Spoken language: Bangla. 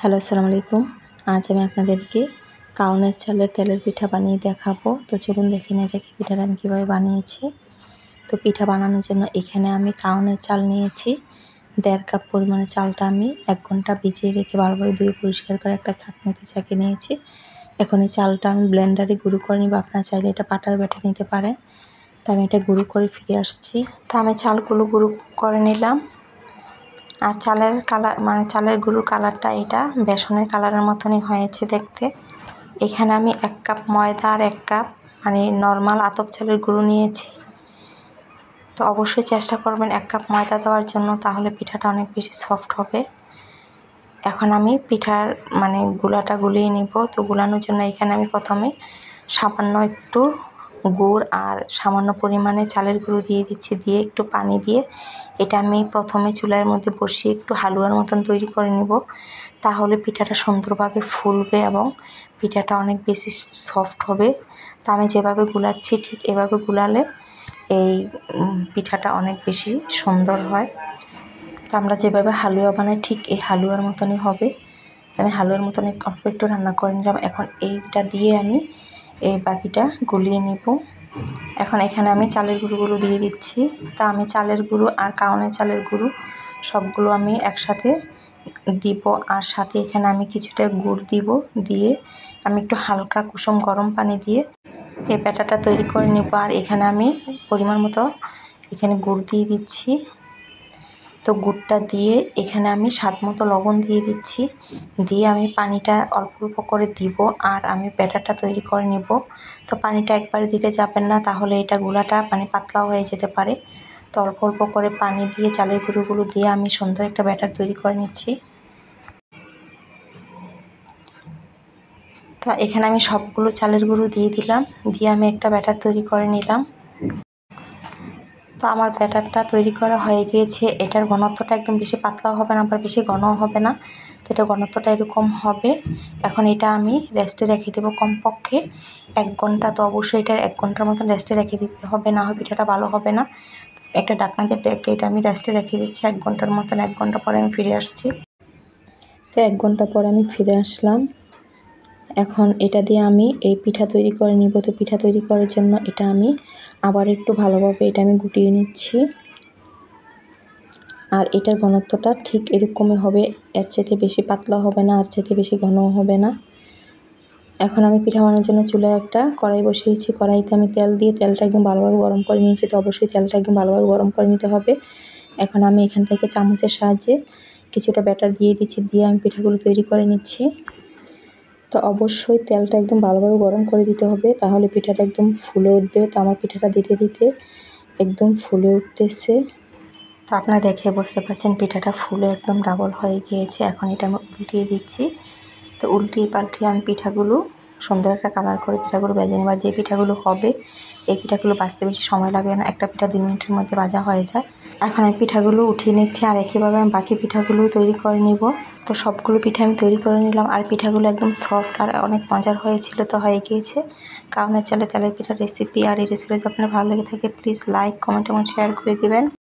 হ্যালো, আসসালামু আলাইকুম। আজ আমি আপনাদেরকে কাউনের চালের তেলের পিঠা বানিয়ে দেখাবো। তো চলুন দেখে নেওয়া যাক পিঠাটা আমি কীভাবে বানিয়েছি। তো পিঠা বানানোর জন্য এখানে আমি কাউনের চাল নিয়েছি 1.5 কাপ পরিমাণে। চালটা আমি 1 ঘন্টা ভিজিয়ে রেখে ভালোভাবে ধুয়ে পরিষ্কার করে একটা ছাঁকনিতে ছেঁকে নিয়েছি। এখন এই চালটা আমি ব্লেন্ডারে গুঁড়ো করে নিব। আপনারা চাইলে এটা পাটায় বেটে নিতে পারেন। তো আমি এটা গুঁড়ো করে ফিরে আসছি। তো আমি চালগুলো গুঁড়ো করে নিলাম। আর চালের কালার চালের গুঁড়োর কালারটা এটা বেসনের কালারের মতনই হয়েছে দেখতে। এখানে আমি 1 কাপ ময়দা আর 1 কাপ নর্মাল আতপ চালের গুঁড়ো নিয়েছি। তো অবশ্যই চেষ্টা করবেন 1 কাপ ময়দা দেওয়ার জন্য, তাহলে পিঠাটা অনেক বেশি সফট হবে। এখন আমি পিঠার গুলাটা গুলিয়ে নিব। তো গুলানোর জন্য এখানে আমি প্রথমে সামান্য একটু গুড় আর সামান্য পরিমাণে চালের গুঁড়ো দিয়ে দিচ্ছি। দিয়ে একটু পানি দিয়ে এটা আমি প্রথমে চুলার মধ্যে বসিয়ে একটু হালুয়ার মতন তৈরি করে নিব। তাহলে পিঠাটা সুন্দরভাবে ফুলবে এবং পিঠাটা অনেক বেশি সফট হবে। তো আমি যেভাবে গুলাচ্ছি ঠিক এভাবে গুলালে এই পিঠাটা অনেক বেশি সুন্দর হয়। তো আমরা যেভাবে হালুয়া বানাই ঠিক এই হালুয়ার মতনই হবে। আমি হালুয়ার মতন অল্প একটু রান্না করে নিলাম। এখন এইটা দিয়ে আমি এই বাকিটা গুলিয়ে নিব। এখন এখানে আমি চালের গুঁড়োগুলো দিয়ে দিচ্ছি। তা আমি চালের গুঁড়ো আর কাউনের চালের গুঁড়ো সবগুলো আমি একসাথে দিব। আর সাথে এখানে আমি কিছুটা গুড় দিব। দিয়ে আমি একটু হালকা কুসুম গরম পানি দিয়ে এই ব্যাটারটা তৈরি করে নেব। আর এখানে আমি পরিমাণ মতো এখানে গুড় দিয়ে দিচ্ছি। তো গুড়টা দিয়ে এখানে আমি স্বাদ মতো লবণ দিয়ে দিচ্ছি। দিয়ে আমি পানিটা অল্প অল্প করে দিব। আর আমি ব্যাটারটা তৈরি করে নেব। তো পানিটা একবারে দিতে যাবেন না, তাহলে এটা গুলাটা পাতলা হয়ে যেতে পারে। তো অল্প অল্প করে পানি দিয়ে চালের গুঁড়োগুলো দিয়ে আমি সুন্দর একটা ব্যাটার তৈরি করে নিচ্ছি। তো এখানে আমি সবগুলো চালের গুঁড়ো দিয়ে দিলাম। দিয়ে আমি একটা ব্যাটার তৈরি করে নিলাম। তো আমার ব্যাটারটা তৈরি করা হয়ে গিয়েছে। এটার ঘনত্বটা একদম বেশি পাতলাও হবে না, আবার বেশি ঘনও হবে না। তো এটা ঘনত্বটা এরকম হবে। এখন এটা আমি রেস্টে রেখে দেবো কমপক্ষে 1 ঘন্টা। তো অবশ্যই এটা 1 ঘন্টার মতন রেস্টে রেখে দিতে হবে, না হয় পিঠাটা ভালো হবে না। একটা ঢাকনা দিয়ে ডেকে এটা আমি রেস্টে রেখে দিচ্ছি 1 ঘন্টার মতন। 1 ঘন্টা পরে আমি ফিরে আসছি। তো 1 ঘন্টা পরে আমি ফিরে আসলাম। এখন এটা দিয়ে আমি এই পিঠা তৈরি করে নিব। তো পিঠা তৈরি করার জন্য এটা আমি আবার একটু ভালোভাবে এটা আমি গুটিয়ে নিচ্ছি। আর এটার ঘনত্বটা ঠিক এরকমই হবে, এর চাইতে বেশি পাতলা হবে না, আর চাইতে বেশি ঘনও হবে না। এখন আমি পিঠা বানানোর জন্য চুলায় একটা কড়াই বসিয়েছি। কড়াইতে আমি তেল দিয়ে তেলটা একদম ভালোভাবে গরম করে নিয়েছি। তো অবশ্যই তেলটা একদম ভালোভাবে গরম করে নিতে হবে। এখন আমি এখান থেকে চামচের সাহায্যে কিছুটা ব্যাটার দিয়ে দিচ্ছি। দিয়ে আমি পিঠাগুলো তৈরি করে নিচ্ছি। তো অবশ্যই তেলটা একদম ভালোভাবে গরম করে দিতে হবে, তাহলে পিঠাটা একদম ফুলে উঠবে। তো আমার পিঠাটা দিতে দিতে একদম ফুলে উঠতেছে। তো আপনারা দেখে বুঝতে পারছেন পিঠাটা ফুলে একদম ডাবল হয়ে গিয়েছে। এখন এটা আমি উল্টিয়ে দিচ্ছি। তো উল্টিয়ে পাল্টিয়ে আমি পিঠাগুলো সুন্দর একটা কালার করে পিঠাগুলো ভেজে নেব। আর যে পিঠাগুলো হবে এই পিঠাগুলো ভাজতে বেশি সময় লাগে না, একটা পিঠা 2 মিনিটের মধ্যে ভাজা হয়ে যায়। এখন আমি পিঠাগুলো উঠিয়ে নিচ্ছি। আর একইভাবে আমি বাকি পিঠাগুলো তৈরি করে নিব। তো সবগুলো পিঠা আমি তৈরি করে নিলাম। আর পিঠাগুলো একদম সফট আর অনেক মজার হয়েছিল। তো হয়ে গিয়েছে কাউনের চালের তেলের পিঠার রেসিপি। আর এই রেসিপি যদি আপনার ভালো লেগে থাকে প্লিজ লাইক, কমেন্ট এবং শেয়ার করে দিবেন।